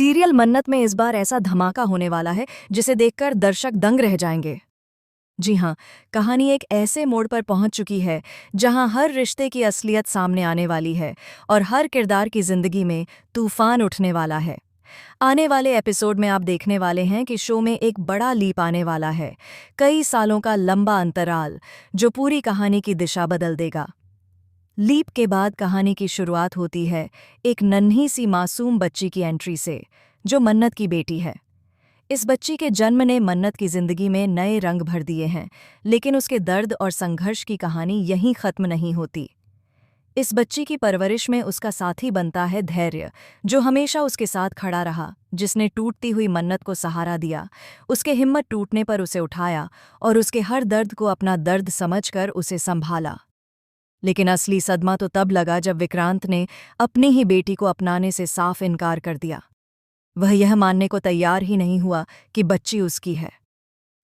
Serial मन्नत में इस बार ऐसा धमाका होने वाला है जिसे देखकर दर्शक दंग रह जाएंगे। जी हाँ, कहानी एक ऐसे मोड़ पर पहुंच चुकी है जहां हर रिश्ते की असलियत सामने आने वाली है और हर किरदार की जिंदगी में तूफान उठने वाला है। आने वाले एपिसोड में आप देखने वाले हैं कि शो में एक बड़ा लीप आने वाला है, कई सालों का लंबा अंतराल जो पूरी कहानी की दिशा बदल देगा। लीप के बाद कहानी की शुरुआत होती है एक नन्ही सी मासूम बच्ची की एंट्री से, जो मन्नत की बेटी है। इस बच्ची के जन्म ने मन्नत की जिंदगी में नए रंग भर दिए हैं, लेकिन उसके दर्द और संघर्ष की कहानी यहीं खत्म नहीं होती। इस बच्ची की परवरिश में उसका साथी बनता है धैर्य, जो हमेशा उसके साथ खड़ा रहा, जिसने टूटती हुई मन्नत को सहारा दिया, उसके हिम्मत टूटने पर उसे उठाया और उसके हर दर्द को अपना दर्द समझकर उसे संभाला। लेकिन असली सदमा तो तब लगा जब विक्रांत ने अपनी ही बेटी को अपनाने से साफ इनकार कर दिया। वह यह मानने को तैयार ही नहीं हुआ कि बच्ची उसकी है।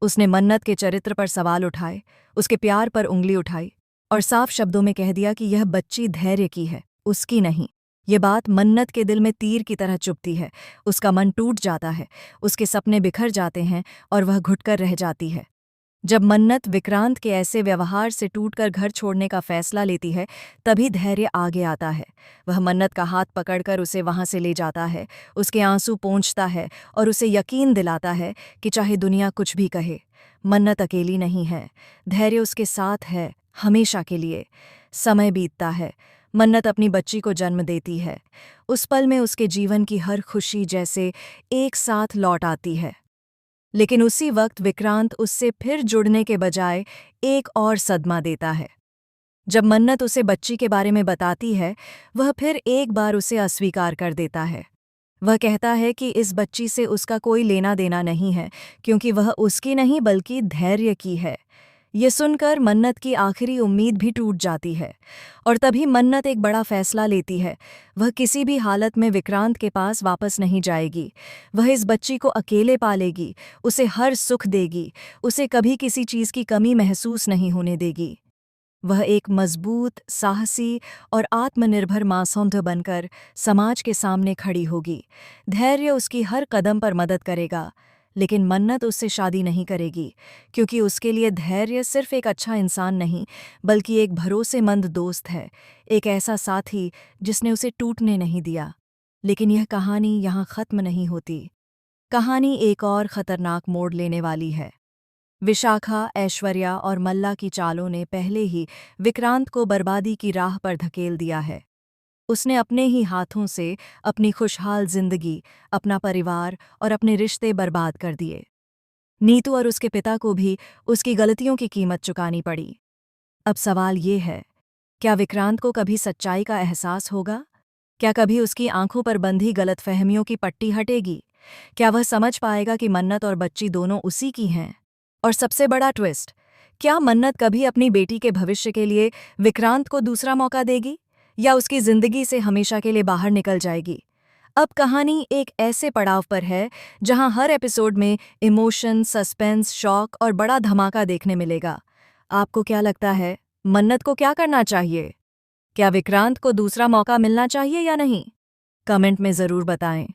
उसने मन्नत के चरित्र पर सवाल उठाए, उसके प्यार पर उंगली उठाई और साफ शब्दों में कह दिया कि यह बच्ची धैर्य की है, उसकी नहीं। ये बात मन्नत के दिल में तीर की तरह चुभती है। उसका मन टूट जाता है, उसके सपने बिखर जाते हैं और वह घुटकर रह जाती है। जब मन्नत विक्रांत के ऐसे व्यवहार से टूटकर घर छोड़ने का फैसला लेती है, तभी धैर्य आगे आता है। वह मन्नत का हाथ पकड़कर उसे वहां से ले जाता है, उसके आंसू पोंछता है और उसे यकीन दिलाता है कि चाहे दुनिया कुछ भी कहे, मन्नत अकेली नहीं है। धैर्य उसके साथ है, हमेशा के लिए। समय बीतता है, मन्नत अपनी बच्ची को जन्म देती है। उस पल में उसके जीवन की हर खुशी जैसे एक साथ लौट आती है। लेकिन उसी वक्त विक्रांत उससे फिर जुड़ने के बजाय एक और सदमा देता है। जब मन्नत उसे बच्ची के बारे में बताती है, वह फिर एक बार उसे अस्वीकार कर देता है। वह कहता है कि इस बच्ची से उसका कोई लेना देना नहीं है, क्योंकि वह उसकी नहीं बल्कि धैर्य की है। ये सुनकर मन्नत की आखिरी उम्मीद भी टूट जाती है और तभी मन्नत एक बड़ा फैसला लेती है। वह किसी भी हालत में विक्रांत के पास वापस नहीं जाएगी। वह इस बच्ची को अकेले पालेगी, उसे हर सुख देगी, उसे कभी किसी चीज़ की कमी महसूस नहीं होने देगी। वह एक मजबूत, साहसी और आत्मनिर्भर मासूम बनकर समाज के सामने खड़ी होगी। धैर्य उसकी हर कदम पर मदद करेगा, लेकिन मन्नत उससे शादी नहीं करेगी, क्योंकि उसके लिए धैर्य सिर्फ एक अच्छा इंसान नहीं, बल्कि एक भरोसेमंद दोस्त है, एक ऐसा साथी जिसने उसे टूटने नहीं दिया। लेकिन यह कहानी यहाँ खत्म नहीं होती। कहानी एक और खतरनाक मोड़ लेने वाली है। विशाखा, ऐश्वर्या और मल्ला की चालों ने पहले ही विक्रांत को बर्बादी की राह पर धकेल दिया है। उसने अपने ही हाथों से अपनी खुशहाल जिंदगी, अपना परिवार और अपने रिश्ते बर्बाद कर दिए। नीतू और उसके पिता को भी उसकी गलतियों की कीमत चुकानी पड़ी। अब सवाल ये है, क्या विक्रांत को कभी सच्चाई का एहसास होगा? क्या कभी उसकी आंखों पर बंधी गलतफहमियों की पट्टी हटेगी? क्या वह समझ पाएगा कि मन्नत और बच्ची दोनों उसी की हैं? और सबसे बड़ा ट्विस्ट, क्या मन्नत कभी अपनी बेटी के भविष्य के लिए विक्रांत को दूसरा मौका देगी, या उसकी जिंदगी से हमेशा के लिए बाहर निकल जाएगी? अब कहानी एक ऐसे पड़ाव पर है जहां हर एपिसोड में इमोशन, सस्पेंस, शॉक और बड़ा धमाका देखने मिलेगा। आपको क्या लगता है, मन्नत को क्या करना चाहिए? क्या विक्रांत को दूसरा मौका मिलना चाहिए या नहीं? कमेंट में ज़रूर बताएं।